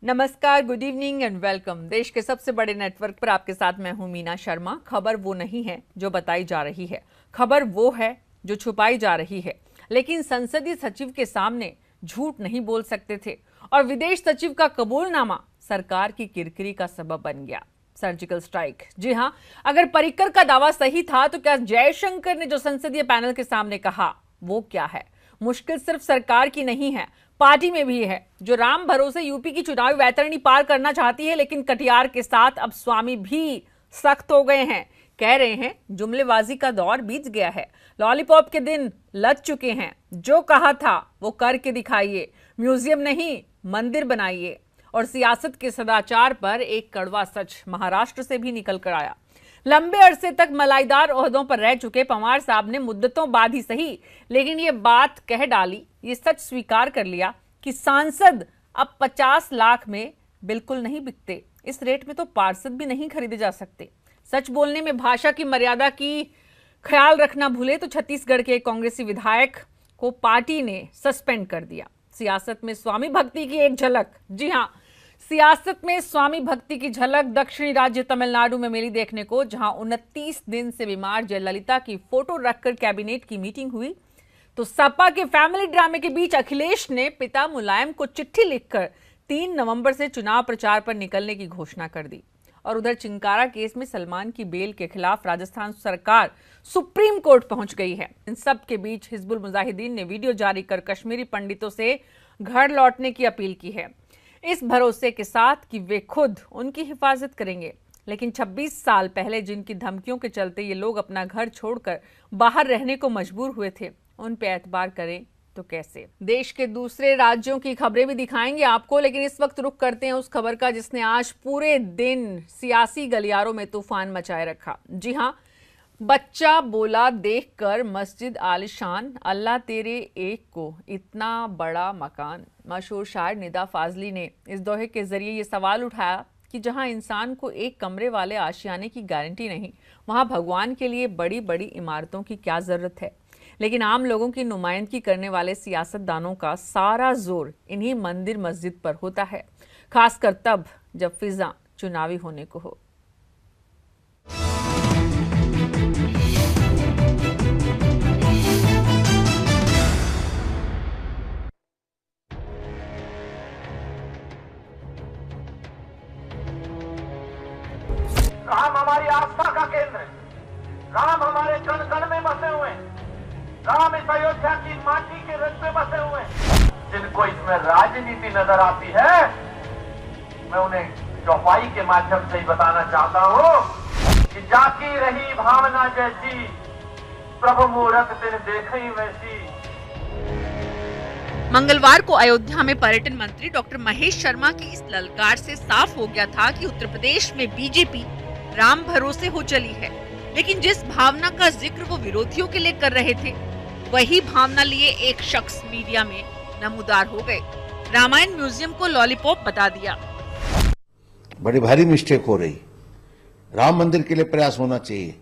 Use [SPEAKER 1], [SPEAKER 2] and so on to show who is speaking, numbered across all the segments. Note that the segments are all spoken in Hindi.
[SPEAKER 1] नमस्कार, गुड इवनिंग एंड वेलकम। देश के सबसे बड़े नेटवर्क पर आपके साथ मैं हूं मीना शर्मा। खबर वो नहीं है जो बताई जा रही है, खबर वो है जो छुपाई जा रही है। लेकिन संसदीय सचिव के सामने झूठ नहीं बोल सकते थे और विदेश सचिव का कबूलनामा सरकार की किरकिरी का सबब बन गया। Surgical strike. जी हां, अगर पर्रिकर का दावा सही था तो क्या जयशंकर ने जो संसदीय पैनल के सामने कहा वो क्या है? मुश्किल सिर्फ सरकार की नहीं है, पार्टी में भी है, जो राम भरोसे यूपी की चुनावी वैतरणी पार करना चाहती है। लेकिन कटियार के साथ अब स्वामी भी सख्त हो गए हैं। कह रहे हैं जुमलेबाजी का दौर बीत गया है, लॉलीपॉप के दिन लग चुके हैं। जो कहा था वो करके दिखाइए, म्यूजियम नहीं मंदिर बनाइए। और सियासत के सदाचार पर एक कड़वा सच महाराष्ट्र से भी निकल कर आया। लंबे अरसे तक मलाईदार ओहदों पर रह चुके पवार साहब ने मुद्दतों बाद ही सही, लेकिन ये बात कह डाली, ये सच स्वीकार कर लिया कि सांसद अब 50 लाख में बिल्कुल नहीं बिकते। इस रेट में तो पार्षद भी नहीं खरीदे जा सकते। सच बोलने में भाषा की मर्यादा की ख्याल रखना भूले तो छत्तीसगढ़ के कांग्रेसी विधायक को पार्टी ने सस्पेंड कर दिया। सियासत में स्वामी भक्ति की एक झलक। जी हां, सियासत में स्वामी भक्ति की झलक दक्षिणी राज्य तमिलनाडु में मिली देखने को, जहां 29 दिन से बीमार जयललिता की फोटो रखकर कैबिनेट की मीटिंग हुई तो सपा के फैमिली ड्रामे के बीच अखिलेश ने पिता मुलायम को चिट्ठी लिखकर 3 नवंबर से चुनाव प्रचार पर निकलने की घोषणा कर दी। और उधर चिंकारा केस में सलमान की बेल के खिलाफ राजस्थान सरकार सुप्रीम कोर्ट पहुंच गई है। इन सब के बीच हिजबुल मुजाहिदीन ने वीडियो जारी कर कश्मीरी पंडितों से घर लौटने की अपील की है, इस भरोसे के साथ कि वे खुद उनकी हिफाजत करेंगे। लेकिन 26 साल पहले जिनकी धमकियों के चलते ये लोग अपना घर छोड़कर बाहर रहने को मजबूर हुए थे, उन पे एतबार करें तो कैसे? देश के दूसरे राज्यों की खबरें भी दिखाएंगे आपको, लेकिन इस वक्त रुख करते हैं उस खबर का जिसने आज पूरे दिन सियासी गलियारों में तूफान मचाए रखा। जी हां, बच्चा बोला देखकर मस्जिद आलिशान, अल्लाह तेरे एक को इतना बड़ा मकान। मशहूर शायर निदा फाजली ने इस दोहे के जरिए ये सवाल उठाया कि जहां इंसान को एक कमरे वाले आशियाने की गारंटी नहीं, वहां भगवान के लिए बड़ी बड़ी इमारतों की क्या जरूरत है? लेकिन आम लोगों की नुमाइंदगी करने वाले सियासतदानों का सारा जोर इन्हीं मंदिर मस्जिद पर होता है, खासकर तब जब फिजा चुनावी होने को हो।
[SPEAKER 2] राम हमारी आस्था का केंद्र है, राम हमारे कण कण में बसे हुए हैं, राम इस अयोध्या की माटी के रस में बसे हुए हैं। जिनको इसमें राजनीति नजर आती है, मैं उन्हें चौपाई के माध्यम से ही बताना चाहता हूं कि जाकी रही भावना जैसी, प्रभु मूरत तिन देखई वैसी।
[SPEAKER 1] मंगलवार को अयोध्या में पर्यटन मंत्री डॉक्टर महेश शर्मा की इस ललकार से साफ हो गया था कि उत्तर प्रदेश में बीजेपी राम भरोसे हो चली है। लेकिन जिस भावना का जिक्र वो विरोधियों के लिए कर रहे थे, वही भावना लिए एक शख्स मीडिया में नमूदार हो गए। रामायण म्यूजियम को लॉलीपॉप बता दिया।
[SPEAKER 3] बड़ी भारी मिस्टेक हो रही। राम मंदिर के लिए प्रयास होना चाहिए,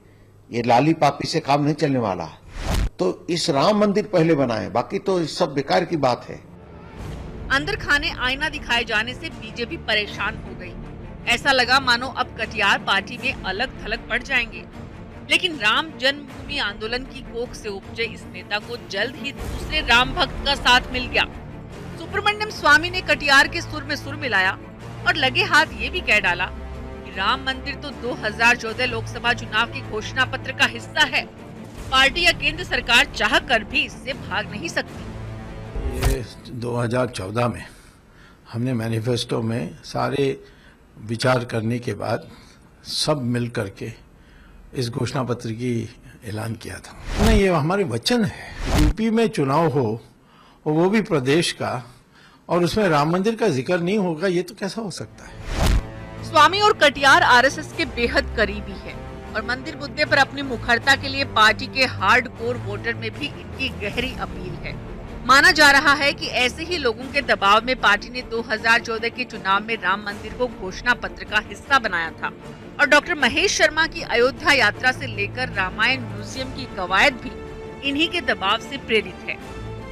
[SPEAKER 3] ये लाली पापी से काम नहीं चलने वाला। तो इस राम मंदिर पहले बनाए, बाकी तो सब बेकार की बात है।
[SPEAKER 1] अंदर खाने आईना दिखाए जाने से बीजेपी परेशान हो गई। ऐसा लगा मानो अब कटियार पार्टी में अलग थलग पड़ जाएंगे। लेकिन राम जन्मभूमि आंदोलन की कोख से उपजे इस नेता को जल्द ही दूसरे राम भक्त का साथ मिल गया। सुब्रमण्यम स्वामी ने कटियार के सुर में सुर मिलाया और लगे हाथ ये भी कह डाला कि राम मंदिर तो 2014 लोकसभा चुनाव की घोषणा पत्र का हिस्सा है। पार्टी या केंद्र सरकार चाह कर भी इससे भाग नहीं सकती।
[SPEAKER 4] ये 2014 में हमने मैनिफेस्टो में सारे विचार करने के बाद सब मिल करके इस घोषणा पत्र की ऐलान किया था। नहीं, ये हमारे वचन है। यूपी में चुनाव हो और वो भी प्रदेश का, और उसमें राम मंदिर का जिक्र नहीं होगा, ये तो कैसा हो सकता है?
[SPEAKER 1] स्वामी और कटियार आरएसएस के बेहद करीबी है और मंदिर मुद्दे पर अपनी मुखरता के लिए पार्टी के हार्डकोर वोटर में भी इनकी गहरी अपील है। माना जा रहा है कि ऐसे ही लोगों के दबाव में पार्टी ने 2014 के चुनाव में राम मंदिर को घोषणा पत्र का हिस्सा बनाया था और डॉक्टर महेश शर्मा की अयोध्या यात्रा से लेकर रामायण म्यूजियम की कवायद भी इन्हीं के दबाव से प्रेरित है।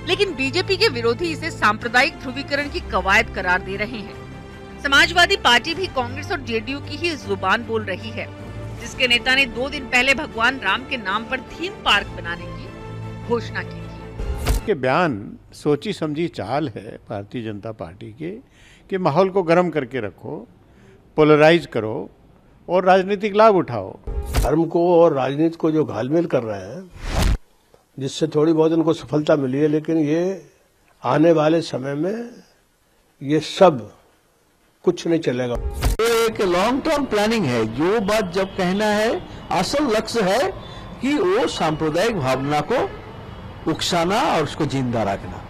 [SPEAKER 1] लेकिन बीजेपी के विरोधी इसे सांप्रदायिक ध्रुवीकरण की कवायद करार दे रहे हैं। समाजवादी पार्टी भी कांग्रेस और जेडीयू की ही जुबान बोल रही है, जिसके नेता ने 2 दिन पहले भगवान राम के नाम पर थीम पार्क बनाने की घोषणा की थी।
[SPEAKER 5] के बयान सोची समझी चाल है भारतीय जनता पार्टी के कि माहौल को गर्म करके रखो, पोलराइज करो और राजनीतिक लाभ उठाओ।
[SPEAKER 6] धर्म को और राजनीति को जो घालमेल कर रहे हैं, जिससे थोड़ी बहुत उनको सफलता मिली है, लेकिन ये आने वाले समय में ये सब कुछ नहीं चलेगा।
[SPEAKER 7] ये एक लॉन्ग टर्म प्लानिंग है। जो बात जब कहना है, असल लक्ष्य है कि वो सांप्रदायिक भावना को उकसाना और उसको जिंदा रखना।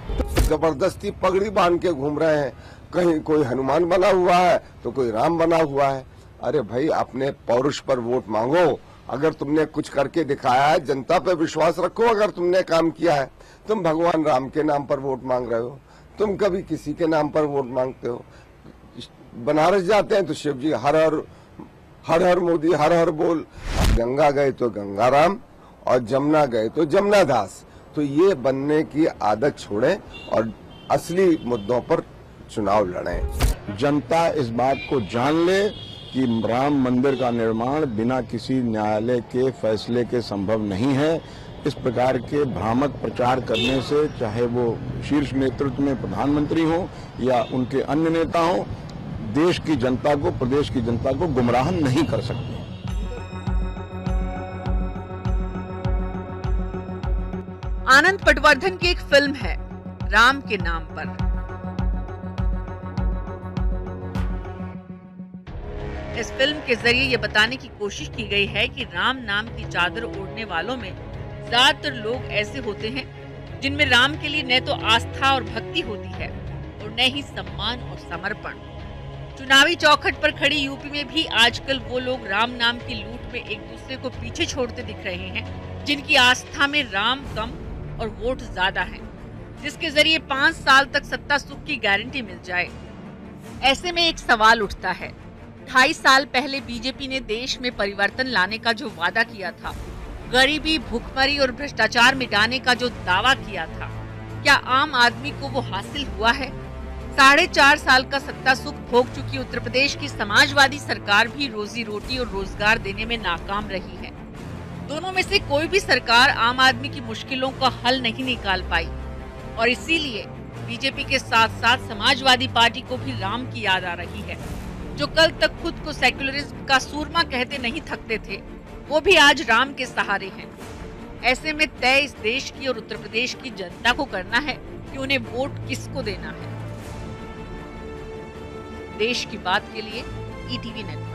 [SPEAKER 8] जबरदस्ती पगड़ी बांध के घूम रहे हैं, कहीं कोई हनुमान बना हुआ है तो कोई राम बना हुआ है। अरे भाई, अपने पौरुष पर वोट मांगो। अगर तुमने कुछ करके दिखाया है, जनता पे विश्वास रखो। अगर तुमने काम किया है, तुम भगवान राम के नाम पर वोट मांग रहे हो, तुम कभी किसी के नाम पर वोट मांगते हो। बनारस जाते हैं तो शिव जी हर हर मोदी, हर हर बोल। गंगा गए तो गंगाराम और जमुना गए तो जमुना दास। तो ये बनने की आदत छोड़ें और असली मुद्दों पर चुनाव लड़ें।
[SPEAKER 9] जनता इस बात को जान ले कि राम मंदिर का निर्माण बिना किसी न्यायालय के फैसले के संभव नहीं है। इस प्रकार के भ्रामक प्रचार करने से, चाहे वो शीर्ष नेतृत्व में प्रधानमंत्री हो या उनके अन्य नेता हो, देश की जनता को, प्रदेश की जनता को गुमराह नहीं कर सकते।
[SPEAKER 1] आनंद पटवर्धन की एक फिल्म है राम के नाम पर। इस फिल्म के जरिए ये बताने की कोशिश की गई है कि राम नाम की चादर ओढ़ने वालों में ज्यादातर लोग ऐसे होते हैं जिनमें राम के लिए न तो आस्था और भक्ति होती है और न ही सम्मान और समर्पण। चुनावी चौखट पर खड़ी यूपी में भी आजकल वो लोग राम नाम की लूट में एक दूसरे को पीछे छोड़ते दिख रहे हैं, जिनकी आस्था में राम कम और वोट ज्यादा है, जिसके जरिए 5 साल तक सत्ता सुख की गारंटी मिल जाए। ऐसे में एक सवाल उठता है, 2.5 साल पहले बीजेपी ने देश में परिवर्तन लाने का जो वादा किया था, गरीबी, भूखमरी और भ्रष्टाचार मिटाने का जो दावा किया था, क्या आम आदमी को वो हासिल हुआ है? 4.5 साल का सत्ता सुख भोग चुकी उत्तर प्रदेश की समाजवादी सरकार भी रोजी रोटी और रोजगार देने में नाकाम रही है। दोनों में से कोई भी सरकार आम आदमी की मुश्किलों का हल नहीं निकाल पाई और इसीलिए बीजेपी के साथ साथ समाजवादी पार्टी को भी राम की याद आ रही है। जो कल तक खुद को सेक्युलरिज्म का सूरमा कहते नहीं थकते थे, वो भी आज राम के सहारे हैं। ऐसे में तय इस देश की और उत्तर प्रदेश की जनता को करना है कि उन्हें वोट किसको देना है। देश की बात के लिए ईटीवी नेटवर्क।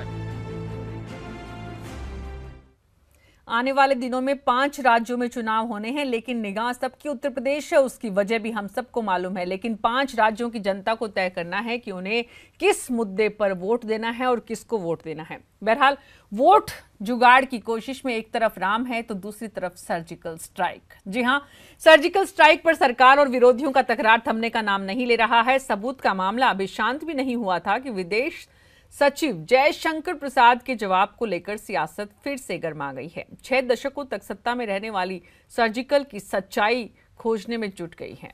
[SPEAKER 1] आने वाले दिनों में 5 राज्यों में चुनाव होने हैं, लेकिन निगाह सबकी उत्तर प्रदेश है। उसकी वजह भी हम सबको मालूम है, लेकिन 5 राज्यों की जनता को तय करना है कि उन्हें किस मुद्दे पर वोट देना है और किसको वोट देना है। बहरहाल वोट जुगाड़ की कोशिश में एक तरफ राम है तो दूसरी तरफ सर्जिकल स्ट्राइक। जी हां, सर्जिकल स्ट्राइक पर सरकार और विरोधियों का तकरार थमने का नाम नहीं ले रहा है। सबूत का मामला अभी शांत भी नहीं हुआ था कि विदेश सचिव जयशंकर प्रसाद के जवाब को लेकर सियासत फिर से गर्मा गई है। 6 दशकों तक सत्ता में रहने वाली सर्जिकल की सच्चाई खोजने में जुट गई है।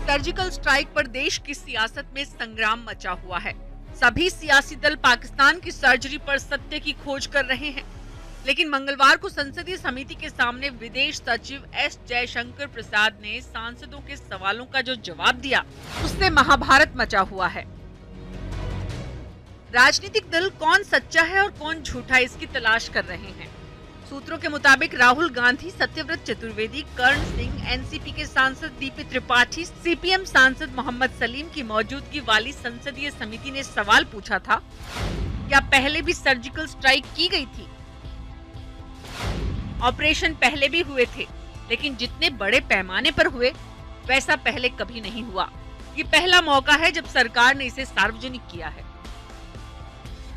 [SPEAKER 1] सर्जिकल स्ट्राइक पर देश की सियासत में संग्राम मचा हुआ है। सभी सियासी दल पाकिस्तान की सर्जरी पर सत्य की खोज कर रहे हैं, लेकिन मंगलवार को संसदीय समिति के सामने विदेश सचिव एस जयशंकर प्रसाद ने सांसदों के सवालों का जो जवाब दिया, उससे महाभारत मचा हुआ है। राजनीतिक दल कौन सच्चा है और कौन झूठा, इसकी तलाश कर रहे हैं। सूत्रों के मुताबिक राहुल गांधी, सत्यव्रत चतुर्वेदी, कर्ण सिंह, एनसीपी के सांसद डीपी त्रिपाठी, सीपीएम सांसद मोहम्मद सलीम की मौजूदगी वाली संसदीय समिति ने सवाल पूछा था, क्या पहले भी सर्जिकल स्ट्राइक की गई थी? ऑपरेशन पहले भी हुए थे, लेकिन जितने बड़े पैमाने पर हुए वैसा पहले कभी नहीं हुआ। ये पहला मौका है जब सरकार ने इसे सार्वजनिक किया है।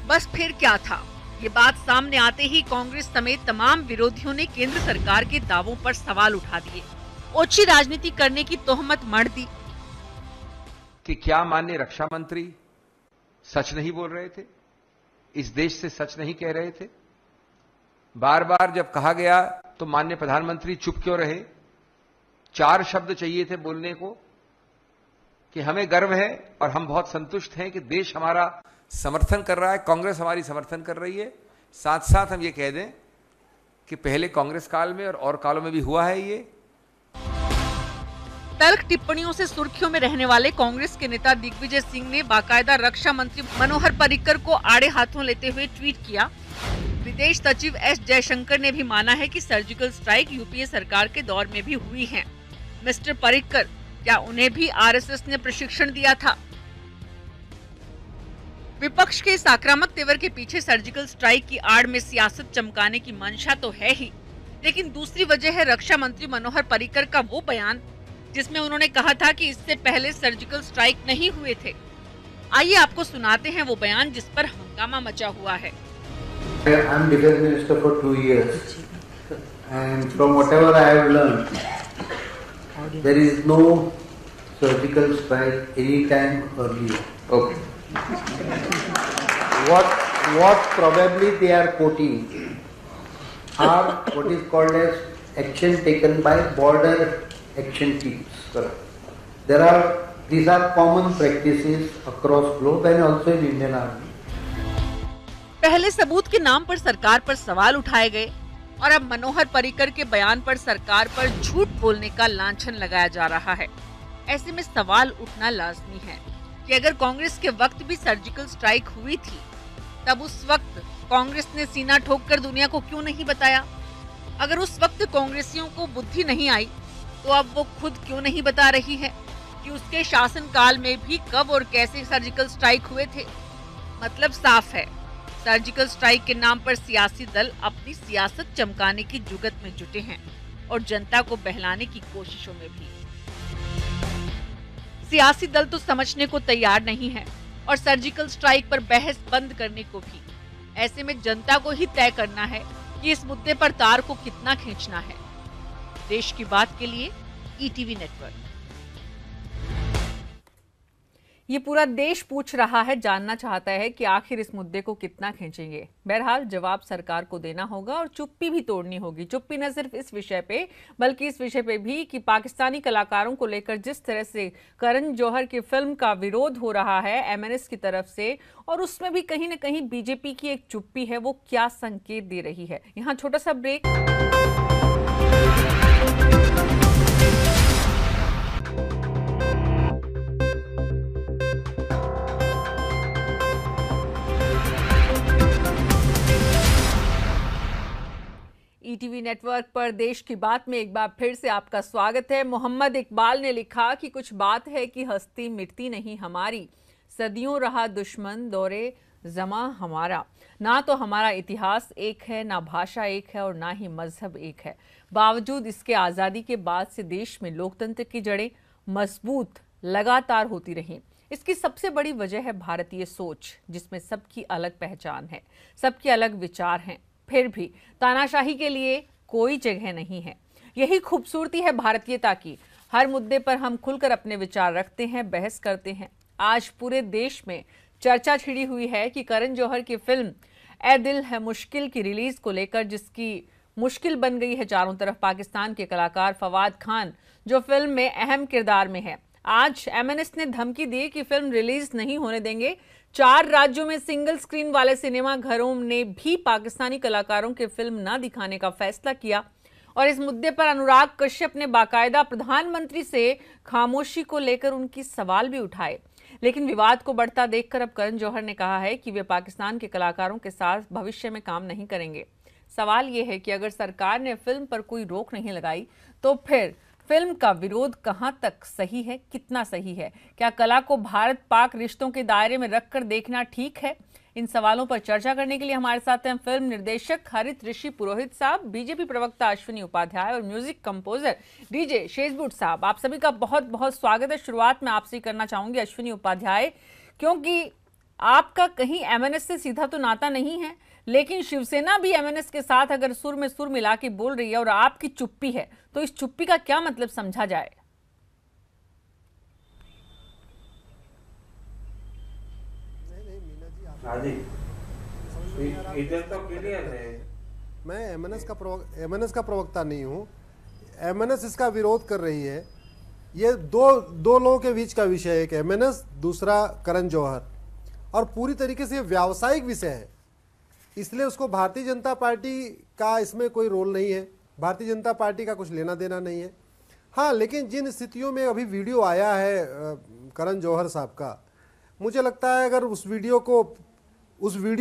[SPEAKER 1] बस फिर क्या था? ये बात सामने आते ही कांग्रेस समेत तमाम विरोधियों ने केंद्र सरकार के दावों पर सवाल उठा दिए। ओछी राजनीति करने की तोहमत मढ़ दी।
[SPEAKER 10] कि क्या माननीय रक्षा मंत्री सच नहीं बोल रहे थे, इस देश से सच नहीं कह रहे थे? बार बार जब कहा गया तो माननीय प्रधानमंत्री चुप क्यों रहे? 4 शब्द चाहिए थे बोलने को कि हमें गर्व है और हम बहुत संतुष्ट हैं कि देश हमारा समर्थन कर रहा है, कांग्रेस हमारी समर्थन कर रही है। साथ साथ हम ये कह दें कि पहले कांग्रेस काल में और कालों में भी हुआ है ये।
[SPEAKER 1] तल्ख टिप्पणियों से सुर्खियों में रहने वाले कांग्रेस के नेता दिग्विजय सिंह ने बाकायदा रक्षा मंत्री मनोहर पर्रिकर को आड़े हाथों लेते हुए ट्वीट किया। विदेश सचिव एस जयशंकर ने भी माना है कि सर्जिकल स्ट्राइक यूपीए सरकार के दौर में भी हुई है। मिस्टर पर्रिकर, क्या उन्हें भी आरएसएस ने प्रशिक्षण दिया था? विपक्ष के इस आक्रामक तेवर के पीछे सर्जिकल स्ट्राइक की आड़ में सियासत चमकाने की मंशा तो है ही, लेकिन दूसरी वजह है रक्षा मंत्री मनोहर पर्रिकर का वो बयान जिसमें उन्होंने कहा था कि इससे पहले सर्जिकल स्ट्राइक नहीं हुए थे। आइए आपको सुनाते हैं वो बयान जिस पर हंगामा मचा हुआ है।
[SPEAKER 11] I'm defense minister for 2 years, and from whatever I have learned, there is no surgical strike any time earlier. Okay. What probably they are quoting are what is called as action taken by border action teams. These are common practices across globe and also in Indian Army.
[SPEAKER 1] पहले सबूत के नाम पर सरकार पर सवाल उठाए गए और अब मनोहर पर्रिकर के बयान पर सरकार पर झूठ बोलने का लांछन लगाया जा रहा है। ऐसे में सवाल उठना लाजमी है कि अगर कांग्रेस के वक्त भी सर्जिकल स्ट्राइक हुई थी, तब उस वक्त कांग्रेस ने सीना ठोककर दुनिया को क्यों नहीं बताया? अगर उस वक्त कांग्रेसियों को बुद्धि नहीं आई, तो अब वो खुद क्यों नहीं बता रही है कि उसके शासनकाल में भी कब और कैसे सर्जिकल स्ट्राइक हुए थे? मतलब साफ है, सर्जिकल स्ट्राइक के नाम पर सियासी दल अपनी सियासत चमकाने की जुगत में जुटे हैं और जनता को बहलाने की कोशिशों में भी। सियासी दल तो समझने को तैयार नहीं है और सर्जिकल स्ट्राइक पर बहस बंद करने को भी। ऐसे में जनता को ही तय करना है कि इस मुद्दे पर तार को कितना खींचना है। देश की बात के लिए ईटीवी नेटवर्क। ये पूरा देश पूछ रहा है, जानना चाहता है कि आखिर इस मुद्दे को कितना खींचेंगे। बहरहाल जवाब सरकार को देना होगा और चुप्पी भी तोड़नी होगी। चुप्पी न सिर्फ इस विषय पे बल्कि इस विषय पे भी कि पाकिस्तानी कलाकारों को लेकर जिस तरह से करण जौहर की फिल्म का विरोध हो रहा है एमएनएस की तरफ से, और उसमें भी कहीं न कहीं बीजेपी की एक चुप्पी है, वो क्या संकेत दे रही है। यहाँ छोटा सा ब्रेक। ईटीवी नेटवर्क पर देश की बात में एक बार फिर से आपका स्वागत है। मोहम्मद इकबाल ने लिखा कि कुछ बात है कि हस्ती मिटती नहीं हमारी, सदियों रहा दुश्मन दौरे जमा हमारा। ना तो हमारा इतिहास एक है, ना भाषा एक है और ना ही मजहब एक है। बावजूद इसके आज़ादी के बाद से देश में लोकतंत्र की जड़ें मजबूत लगातार होती रहीं। इसकी सबसे बड़ी वजह है भारतीय सोच, जिसमें सबकी अलग पहचान है, सबके अलग विचार हैं। फिर भी तानाशाही के लिए कोई जगह नहीं है। यही खूबसूरती है भारतीयता की। हर मुद्दे पर हम खुलकर अपने विचार रखते हैं, बहस करते हैं। आज पूरे देश में चर्चा छिड़ी हुई है कि करण जौहर की फिल्म ए दिल है मुश्किल की रिलीज को लेकर, जिसकी मुश्किल बन गई है चारों तरफ। पाकिस्तान के कलाकार फवाद खान जो फिल्म में अहम किरदार में है, आज एमएनएस ने धमकी दी कि फिल्म रिलीज नहीं होने देंगे। 4 राज्यों में सिंगल स्क्रीन वाले सिनेमा घरों ने भी पाकिस्तानी कलाकारों की फिल्म न दिखाने का फैसला किया और इस मुद्दे पर अनुराग कश्यप ने बाकायदा प्रधानमंत्री से खामोशी को लेकर उनकी सवाल भी उठाए। लेकिन विवाद को बढ़ता देखकर अब करण जौहर ने कहा है कि वे पाकिस्तान के कलाकारों के साथ भविष्य में काम नहीं करेंगे। सवाल यह है कि अगर सरकार ने फिल्म पर कोई रोक नहीं लगाई तो फिर फिल्म का विरोध कहां तक सही है, कितना सही है? क्या कला को भारत पाक रिश्तों के दायरे में रखकर देखना ठीक है? इन सवालों पर चर्चा करने के लिए हमारे साथ हैं फिल्म निर्देशक हरित ऋषि पुरोहित साहब, बीजेपी प्रवक्ता अश्विनी उपाध्याय और म्यूजिक कंपोजर डीजे शेजबुट साहब। आप सभी का बहुत बहुत स्वागत है। शुरुआत में आपसे करना चाहूंगी अश्विनी उपाध्याय, क्योंकि आपका कहीं एमएनएस से सीधा तो नाता नहीं है, लेकिन शिवसेना भी एमएनएस के साथ अगर सुर में सुर मिला के बोल रही है और आपकी चुप्पी है, तो इस चुप्पी का क्या मतलब समझा जाए?
[SPEAKER 12] इधर तो क्लियर है। मैं एमएनएस का प्रवक्ता नहीं हूँ। एमएनएस इसका विरोध कर रही है। ये दो लोगों के बीच का विषय है, एक एमएनएस, दूसरा करण जौहर, और पूरी तरीके से व्यावसायिक विषय है, इसलिए उसको भारतीय जनता पार्टी का इसमें कोई रोल नहीं है। भारतीय जनता पार्टी का कुछ लेना देना नहीं है। हाँ, लेकिन जिन स्थितियों में अभी वीडियो आया है करण जौहर साहब का, मुझे लगता है अगर उस वीडियो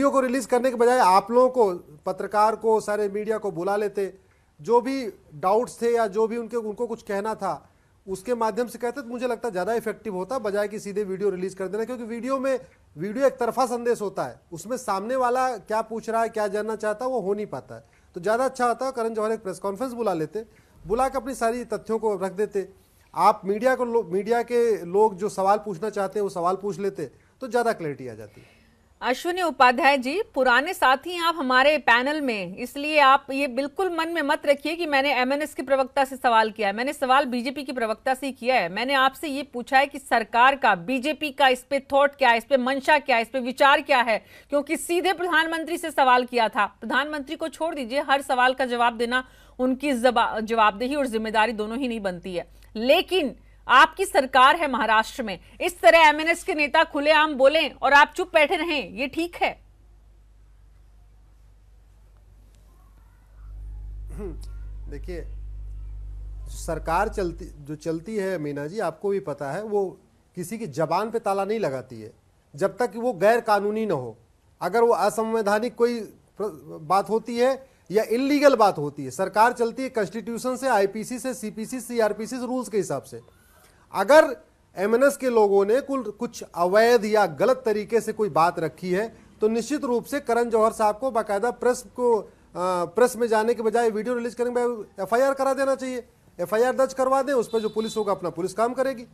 [SPEAKER 12] को रिलीज करने के बजाय आप लोगों को, पत्रकार को, सारे मीडिया को बुला लेते, जो भी डाउट्स थे या जो भी उनको कुछ कहना था उसके माध्यम से कहते, तो मुझे लगता है ज़्यादा इफेक्टिव होता, बजाय कि सीधे वीडियो रिलीज कर देना। क्योंकि वीडियो एक तरफा संदेश होता है, उसमें सामने वाला क्या पूछ रहा है, क्या जानना चाहता है, वो हो नहीं पाता है। तो ज़्यादा अच्छा होता है करण जौहर एक प्रेस कॉन्फ्रेंस बुला लेते, बुला के अपनी सारी तथ्यों को रख देते, आप मीडिया के लोग जो सवाल पूछना चाहते हैं वो सवाल पूछ लेते, तो ज़्यादा क्लैरिटी आ जाती है।
[SPEAKER 1] अश्विनी उपाध्याय जी, पुराने साथी हैं आप हमारे पैनल में, इसलिए आप ये बिल्कुल मन में मत रखिए कि मैंने एमएनएस के प्रवक्ता से सवाल किया है। मैंने सवाल बीजेपी के प्रवक्ता से ही किया है। मैंने आपसे ये पूछा है कि सरकार का, बीजेपी का इस पे थॉट क्या है, इस पे मंशा क्या है, इस पे विचार क्या है, क्योंकि सीधे प्रधानमंत्री से सवाल किया था। प्रधानमंत्री को छोड़ दीजिए, हर सवाल का जवाब देना उनकी जवाबदेही और जिम्मेदारी दोनों ही नहीं बनती है, लेकिन आपकी सरकार है महाराष्ट्र में, इस तरह एमएनएस के नेता खुलेआम बोलें और आप चुप बैठे रहें, ये ठीक है?
[SPEAKER 12] देखिए, सरकार चलती है मीना जी, आपको भी पता है, वो किसी की जबान पे ताला नहीं लगाती है जब तक कि वो गैर कानूनी ना हो। अगर वो असंवैधानिक कोई बात होती है या इलीगल बात होती है, सरकार चलती है कॉन्स्टिट्यूशन से, आईपीसी से, सीपीसी, सीआरपीसी से, रूल्स के हिसाब से। अगर एमएनएस के लोगों ने कुछ अवैध या गलत तरीके से कोई बात रखी है, तो निश्चित रूप से करण जौहर साहब को बाकायदा प्रेस में जाने के बजाय, वीडियो रिलीज करने के बजाय एफआईआर करा देना चाहिए। एफआईआर दर्ज करवा दें, उस पर जो पुलिस होगा अपना पुलिस काम करेगी।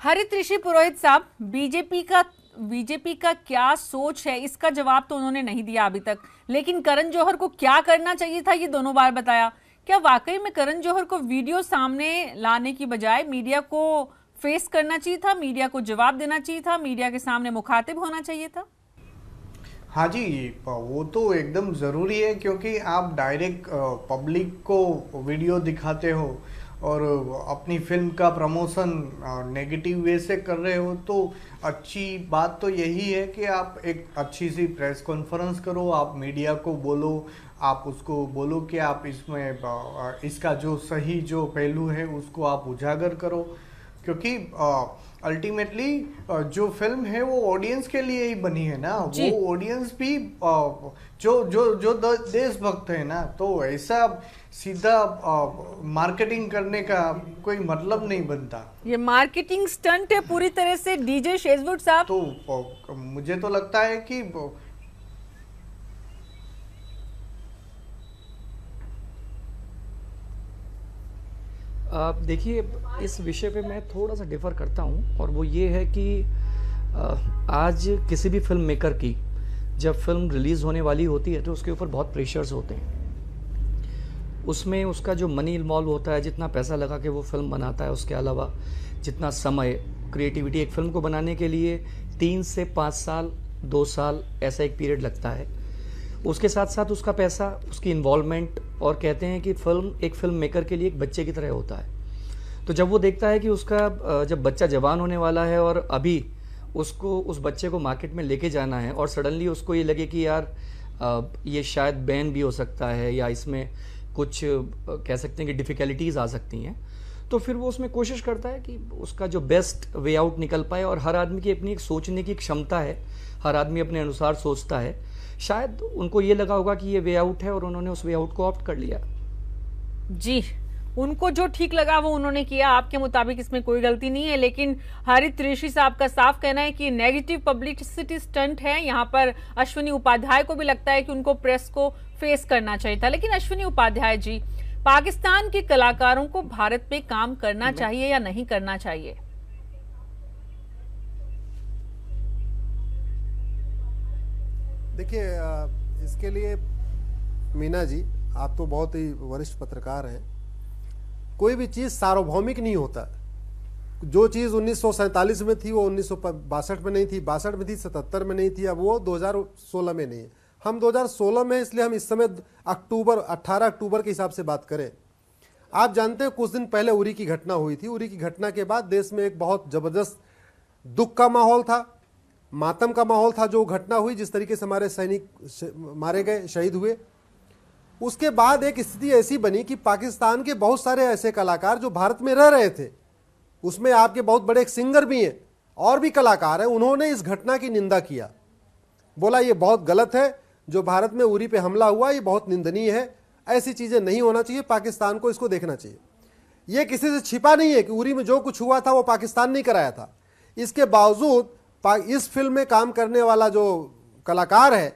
[SPEAKER 1] हरित ऋषि पुरोहित साहब, बीजेपी का क्या सोच है, इसका जवाब तो उन्होंने नहीं दिया अभी तक, लेकिन करण जौहर को क्या करना चाहिए था ये दोनों बार बताया। क्या वाकई में करण जौहर को वीडियो सामने लाने की बजाय मीडिया को फेस करना चाहिए था, मीडिया को जवाब देना चाहिए था, मीडिया के सामने मुखातिब होना चाहिए था?
[SPEAKER 13] हाँ जी, वो तो एकदम ज़रूरी है, क्योंकि आप डायरेक्ट पब्लिक को वीडियो दिखाते हो और अपनी फिल्म का प्रमोशन नेगेटिव वे से कर रहे हो, तो अच्छी बात तो यही है कि आप एक अच्छी सी प्रेस कॉन्फ्रेंस करो, आप मीडिया को बोलो, आप उसको बोलो कि आप इसमें इसका जो सही जो पहलू है उसको आप उजागर करो, क्योंकि अल्टीमेटली जो फिल्म है वो ऑडियंस के लिए ही बनी है ना, वो ऑडियंस भी जो देशभक्त है ना, तो ऐसा सीधा मार्केटिंग करने का कोई मतलब नहीं बनता।
[SPEAKER 1] ये मार्केटिंग स्टंट है पूरी तरह से डीजे शेजवुड साहब।
[SPEAKER 13] तो मुझे तो लगता है कि
[SPEAKER 14] देखिए, इस विषय पे मैं थोड़ा सा डिफर करता हूँ, और वो ये है कि आज किसी भी फिल्म मेकर की जब फिल्म रिलीज़ होने वाली होती है तो उसके ऊपर बहुत प्रेशर्स होते हैं। उसमें उसका जो मनी इन्वॉल्व होता है, जितना पैसा लगा के वो फिल्म बनाता है, उसके अलावा जितना समय, क्रिएटिविटी, एक फिल्म को बनाने के लिए 3 से 5 साल, 2 साल ऐसा एक पीरियड लगता है। उसके साथ साथ उसका पैसा, उसकी इन्वॉल्वमेंट, और कहते हैं कि एक फिल्म मेकर के लिए एक बच्चे की तरह होता है। तो जब वो देखता है कि उसका जब बच्चा जवान होने वाला है और अभी उसको उस बच्चे को मार्केट में लेके जाना है, और सडनली उसको ये लगे कि यार ये शायद बैन भी हो सकता है या इसमें कुछ कह सकते हैं कि डिफ़िकल्टीज़ आ सकती हैं, तो फिर वो उसमें कोशिश करता है कि उसका जो बेस्ट वे आउट निकल पाए। और हर आदमी की अपनी एक सोचने की क्षमता है, हर आदमी अपने अनुसार सोचता है। शायद उनको ये लगा होगा कि ये वे आउट है और उन्होंने उस वे आउट को ऑप्ट कर लिया।
[SPEAKER 1] जी, उनको जो ठीक लगा वो उन्होंने किया, आपके मुताबिक इसमें कोई गलती नहीं है। लेकिन हरित ऋषि साहब का साफ कहना है कि नेगेटिव पब्लिसिटी स्टंट है। यहाँ पर अश्विनी उपाध्याय को भी लगता है कि उनको प्रेस को फेस करना चाहिए था। लेकिन अश्विनी उपाध्याय जी, पाकिस्तान के कलाकारों को भारत में काम करना चाहिए या नहीं करना चाहिए?
[SPEAKER 12] देखिए, इसके लिए मीना जी, आप तो बहुत ही वरिष्ठ पत्रकार हैं। कोई भी चीज सार्वभौमिक नहीं होता। जो चीज 1947 में थी वो 1962 में नहीं थी, 62 में थी, 77 में नहीं थी, अब वो 2016 में नहीं है। हम 2016 में, इसलिए हम इस समय 18 अक्टूबर के हिसाब से बात करें। आप जानते हैं कुछ दिन पहले उरी की घटना हुई थी। उरी की घटना के बाद देश में एक बहुत जबरदस्त दुख का माहौल था, मातम का माहौल था। जो घटना हुई, जिस तरीके से हमारे सैनिक मारे गए, शहीद हुए, उसके बाद एक स्थिति ऐसी बनी कि पाकिस्तान के बहुत सारे ऐसे कलाकार जो भारत में रह रहे थे, उसमें आपके बहुत बड़े एक सिंगर भी हैं और भी कलाकार हैं, उन्होंने इस घटना की निंदा किया। बोला ये बहुत गलत है, जो भारत में उरी पे हमला हुआ ये बहुत निंदनीय है, ऐसी चीजें नहीं होना चाहिए, पाकिस्तान को इसको देखना चाहिए। ये किसी से छिपा नहीं है कि उरी में जो कुछ हुआ था वो पाकिस्तान नहीं कराया था। इसके बावजूद इस फिल्म में काम करने वाला जो कलाकार है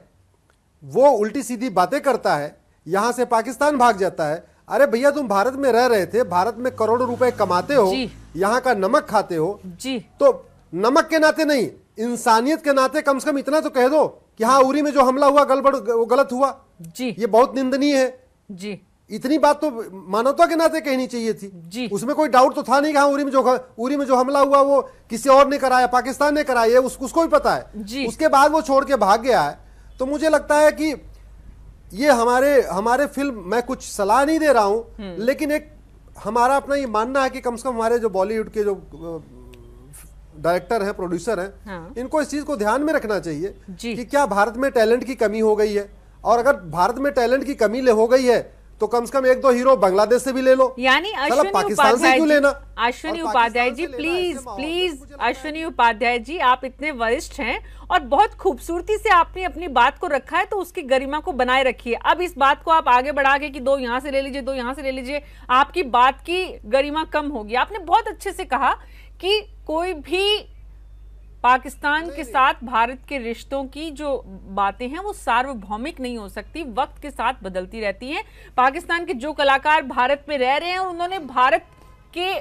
[SPEAKER 12] वो उल्टी सीधी बातें करता है, यहां से पाकिस्तान भाग जाता है। अरे भैया, तुम भारत में रह रहे थे, भारत में करोड़ों रुपए कमाते हो, यहाँ का नमक खाते हो
[SPEAKER 1] जी,
[SPEAKER 12] तो नमक के नाते नहीं, इंसानियत के नाते कम से कम इतना तो कह दो कि हाँ, उरी में जो हमला हुआ गड़बड़, वो गलत हुआ जी, ये बहुत निंदनीय है
[SPEAKER 1] जी।
[SPEAKER 12] इतनी बात तो मानवता के नाते कहनी चाहिए थी जी। उसमें कोई डाउट तो था नहीं कि हाँ, उरी में जो हमला हुआ वो किसी और ने कराया, पाकिस्तान ने कराया, उसको भी पता है जी। उसके बाद वो छोड़ के भाग गया है। तो मुझे लगता है कि ये हमारे फिल्म, मैं कुछ सलाह नहीं दे रहा हूं, लेकिन एक हमारा अपना ये मानना है कि कम से कम हमारे जो बॉलीवुड के जो डायरेक्टर हैं, प्रोड्यूसर हैं, हाँ। इनको इस चीज को ध्यान में रखना चाहिए कि क्या भारत में टैलेंट की कमी हो गई है, और अगर भारत में टैलेंट की कमी हो गई है तो कम से कम एक दो हीरो बांग्लादेश से भी ले लो,
[SPEAKER 1] यानी
[SPEAKER 12] पाकिस्तान से क्यों लेना।
[SPEAKER 1] अश्विनी उपाध्याय जी, प्लीज अश्विनी उपाध्याय जी, आप इतने वरिष्ठ हैं और बहुत खूबसूरती से आपने अपनी बात को रखा है, तो उसकी गरिमा को बनाए रखिए। अब इस बात को आप आगे बढ़ा के कि दो यहां से ले लीजिए, दो यहां से ले लीजिए, आपकी बात की गरिमा कम होगी। आपने बहुत अच्छे से कहा कि कोई भी पाकिस्तान के साथ भारत के रिश्तों की जो बातें हैं वो सार्वभौमिक नहीं हो सकती, वक्त के साथ बदलती रहती हैं। पाकिस्तान के जो कलाकार भारत में रह रहे हैं और उन्होंने भारत के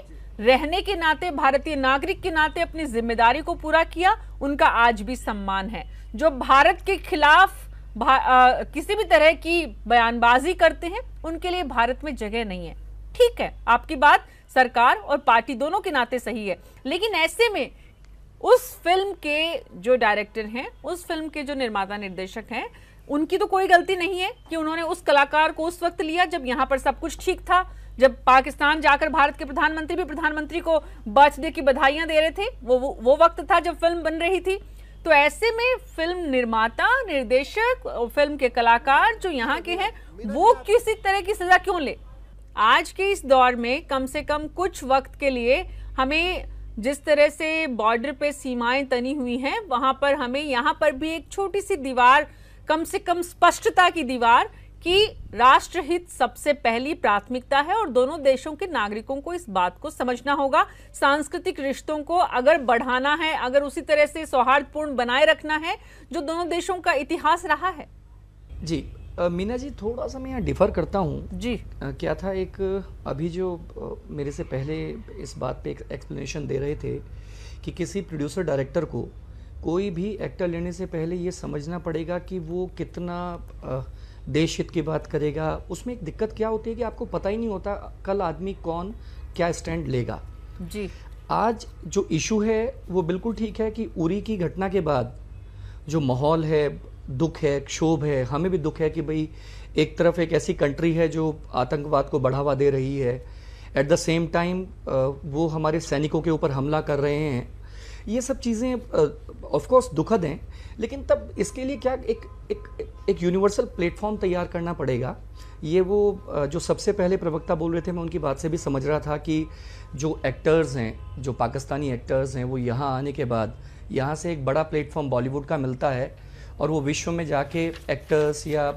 [SPEAKER 1] रहने के नाते, भारतीय नागरिक के नाते अपनी जिम्मेदारी को पूरा किया, उनका आज भी सम्मान है। जो भारत के खिलाफ किसी भी तरह की बयानबाजी करते हैं, उनके लिए भारत में जगह नहीं है। ठीक है, आपकी बात सरकार और पार्टी दोनों के नाते सही है, लेकिन ऐसे में उस फिल्म के जो डायरेक्टर हैं, उस फिल्म के जो निर्माता निर्देशक हैं, उनकी तो कोई गलती नहीं है कि उन्होंने उस कलाकार को उस वक्त लिया जब यहां पर सब कुछ ठीक था, जब पाकिस्तान जाकर भारत के प्रधानमंत्री भी प्रधानमंत्री को बर्थडे की बधाइयां दे रहे थे, वो वक्त था जब फिल्म बन रही थी। तो ऐसे में फिल्म निर्माता, निर्देशक, फिल्म के कलाकार जो यहाँ के हैं, वो किसी तरह की सजा क्यों ले? आज के इस दौर में कम से कम कुछ वक्त के लिए हमें, जिस तरह से बॉर्डर पे सीमाएं तनी हुई हैं, वहां पर हमें यहाँ पर भी एक छोटी सी दीवार, कम से कम स्पष्टता की दीवार कि राष्ट्रहित सबसे पहली प्राथमिकता है और दोनों देशों के नागरिकों को इस बात को समझना होगा। सांस्कृतिक रिश्तों को अगर बढ़ाना है, अगर उसी तरह से सौहार्दपूर्ण बनाए रखना है जो दोनों देशों का इतिहास रहा है।
[SPEAKER 14] जी मीना जी, थोड़ा सा मैं यहाँ डिफर करता हूँ
[SPEAKER 1] जी।
[SPEAKER 14] क्या था, एक अभी जो मेरे से पहले इस बात पे एक एक्सप्लेनेशन दे रहे थे कि किसी प्रोड्यूसर डायरेक्टर को कोई भी एक्टर लेने से पहले ये समझना पड़ेगा कि वो कितना देश हित की बात करेगा। उसमें एक दिक्कत क्या होती है कि आपको पता ही नहीं होता कल आदमी कौन क्या स्टैंड लेगा
[SPEAKER 1] जी।
[SPEAKER 14] आज जो इशू है वो बिल्कुल ठीक है कि उरी की घटना के बाद जो माहौल है, दुख है, क्षोभ है, हमें भी दुख है कि भाई एक तरफ एक ऐसी कंट्री है जो आतंकवाद को बढ़ावा दे रही है, एट द सेम टाइम वो हमारे सैनिकों के ऊपर हमला कर रहे हैं। ये सब चीज़ें ऑफ कोर्स दुखद हैं, लेकिन तब इसके लिए क्या एक यूनिवर्सल प्लेटफॉर्म तैयार करना पड़ेगा। ये वो जो सबसे पहले प्रवक्ता बोल रहे थे, मैं उनकी बात से भी समझ रहा था कि जो एक्टर्स हैं, जो पाकिस्तानी एक्टर्स हैं, वो यहाँ आने के बाद यहाँ से एक बड़ा प्लेटफॉर्म बॉलीवुड का मिलता है और वो विश्व में जाके एक्टर्स या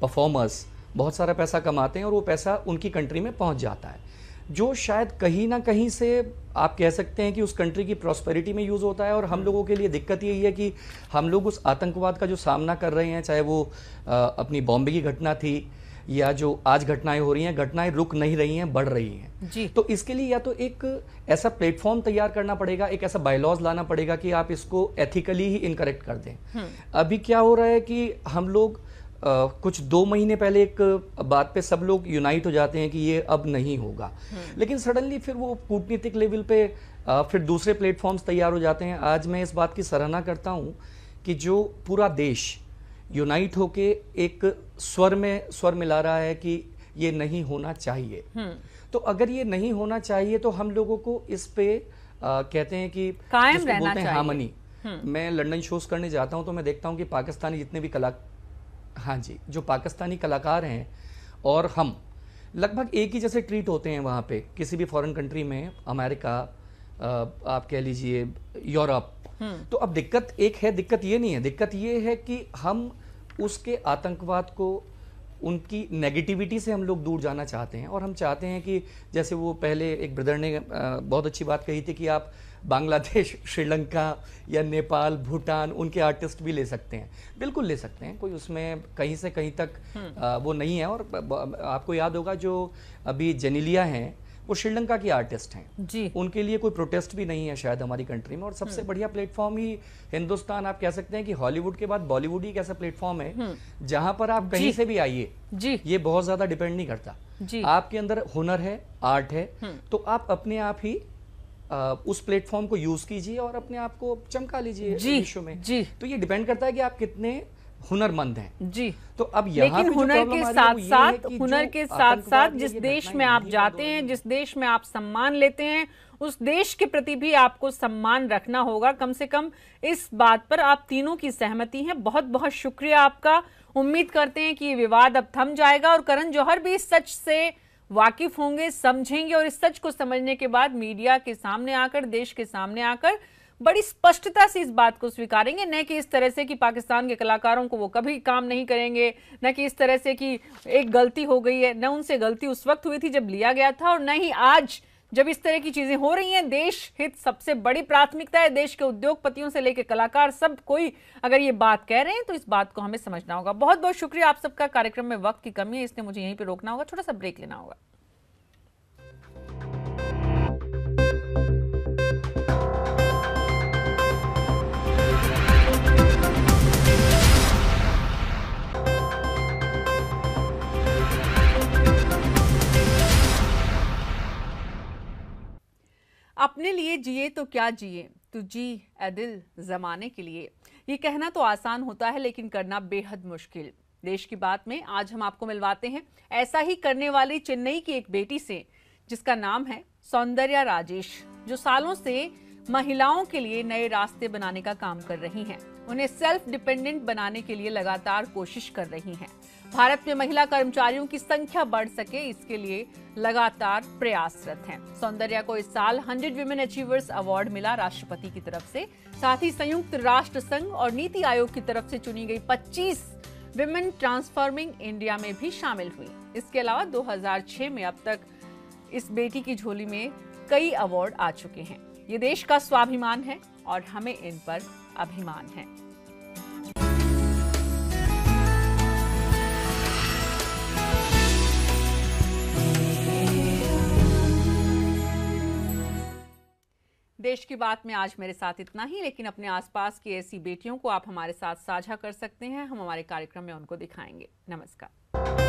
[SPEAKER 14] परफॉर्मर्स बहुत सारा पैसा कमाते हैं और वो पैसा उनकी कंट्री में पहुंच जाता है, जो शायद कहीं ना कहीं से आप कह सकते हैं कि उस कंट्री की प्रॉस्पेरिटी में यूज़ होता है। और हम लोगों के लिए दिक्कत यही है कि हम लोग उस आतंकवाद का जो सामना कर रहे हैं, चाहे वो अपनी बॉम्बे की घटना थी या जो आज घटनाएं हो रही हैं, घटनाएं रुक नहीं रही हैं, बढ़ रही हैं
[SPEAKER 1] जी।
[SPEAKER 14] तो इसके लिए या तो एक ऐसा प्लेटफॉर्म तैयार करना पड़ेगा, एक ऐसा बायलॉज लाना पड़ेगा कि आप इसको एथिकली ही इनकरेक्ट कर दें। अभी क्या हो रहा है कि हम लोग कुछ 2 महीने पहले एक बात पे सब लोग यूनाइट हो जाते हैं कि ये अब नहीं होगा, लेकिन सडनली फिर वो कूटनीतिक लेवल पे फिर दूसरे प्लेटफॉर्म्स तैयार हो जाते हैं। आज मैं इस बात की सराहना करता हूं कि जो पूरा देश यूनाइट होके एक स्वर मिला रहा है कि ये नहीं होना चाहिए। तो अगर ये नहीं होना चाहिए तो हम लोगों को इस पे कहते हैं कि
[SPEAKER 1] कायम रहना चाहिए।
[SPEAKER 14] हार्मनी। मैं लंदन शोज करने जाता हूं तो मैं देखता हूं कि पाकिस्तानी जितने भी जो पाकिस्तानी कलाकार हैं और हम लगभग एक ही जैसे ट्रीट होते हैं वहां पे, किसी भी फॉरेन कंट्री में, अमेरिका, आप कह लीजिए यूरोप। तो अब दिक्कत एक है, दिक्कत ये नहीं है, दिक्कत ये है कि हम उसके आतंकवाद को, उनकी नेगेटिविटी से हम लोग दूर जाना चाहते हैं। और हम चाहते हैं कि जैसे वो पहले एक ब्रदर ने बहुत अच्छी बात कही थी कि आप बांग्लादेश, श्रीलंका या नेपाल, भूटान, उनके आर्टिस्ट भी ले सकते हैं। बिल्कुल ले सकते हैं, कोई उसमें कहीं से कहीं तक वो नहीं है। और आपको याद होगा जो अभी जेनेलिया हैं वो श्रीलंका की आर्टिस्ट हैं
[SPEAKER 1] जी।
[SPEAKER 14] उनके लिए कोई प्रोटेस्ट भी नहीं है शायद हमारी कंट्री में। और सबसे बढ़िया प्लेटफॉर्म ही हिंदुस्तान, आप कह सकते हैं कि हॉलीवुड के बाद बॉलीवुड ही एक ऐसा प्लेटफॉर्म है जहां पर आप कहीं से भी आइए जी, ये बहुत ज्यादा डिपेंड नहीं करता जी। आपके अंदर हुनर है, आर्ट है, तो आप अपने आप ही उस प्लेटफॉर्म को यूज कीजिए और अपने आप को चमका लीजिए विश्व में जी। तो ये डिपेंड करता है कि आप कितने हुनरमंद हैं जी। तो अब यहाँ
[SPEAKER 1] लेकिन हुनर के साथ साथ जिस देश में आप जाते हैं, जिस देश में आप सम्मान लेते हैं, उस देश के प्रति भी आपको सम्मान रखना होगा। कम से कम इस बात पर आप तीनों की सहमति है। बहुत बहुत शुक्रिया आपका। उम्मीद करते हैं कि ये विवाद अब थम जाएगा और करण जौहर भी इस सच से वाकिफ होंगे, समझेंगे और इस सच को समझने के बाद मीडिया के सामने आकर, देश के सामने आकर बड़ी स्पष्टता से इस बात को स्वीकारेंगे। न कि इस तरह से कि पाकिस्तान के कलाकारों को वो कभी काम नहीं करेंगे, न कि इस तरह से कि एक गलती हो गई है। न उनसे गलती उस वक्त हुई थी जब लिया गया था, और न ही आज जब इस तरह की चीजें हो रही हैं। देश हित सबसे बड़ी प्राथमिकता है। देश के उद्योगपतियों से लेकर कलाकार, सब कोई अगर ये बात कह रहे हैं तो इस बात को हमें समझना होगा। बहुत बहुत शुक्रिया आप सबका। कार्यक्रम में वक्त की कमी है, इसलिए मुझे यहीं पर रोकना होगा, छोटा सा ब्रेक लेना होगा। अपने लिए जिए तो क्या जिए, तू जी ए दिल जमाने के लिए। ये कहना तो आसान होता है लेकिन करना बेहद मुश्किल। देश की बात में आज हम आपको मिलवाते हैं ऐसा ही करने वाली चेन्नई की एक बेटी से, जिसका नाम है सौंदर्या राजेश, जो सालों से महिलाओं के लिए नए रास्ते बनाने का काम कर रही हैं। उन्हें सेल्फ डिपेंडेंट बनाने के लिए लगातार कोशिश कर रही हैं। भारत में महिला कर्मचारियों की संख्या बढ़ सके, इसके लिए लगातार प्रयासरत हैं। सौंदर्या को इस साल 100 विमेन अचीवर्स अवार्ड मिला राष्ट्रपति की तरफ से। साथ ही संयुक्त राष्ट्र संघ और नीति आयोग की तरफ से चुनी गई 25 विमेन ट्रांसफॉर्मिंग इंडिया में भी शामिल हुई। इसके अलावा 2006 में अब तक इस बेटी की झोली में कई अवार्ड आ चुके हैं। ये देश का स्वाभिमान है और हमें इन पर अभिमान है। देश की बात में आज मेरे साथ इतना ही, लेकिन अपने आसपास की ऐसी बेटियों को आप हमारे साथ साझा कर सकते हैं। हम हमारे कार्यक्रम में उनको दिखाएंगे। नमस्कार।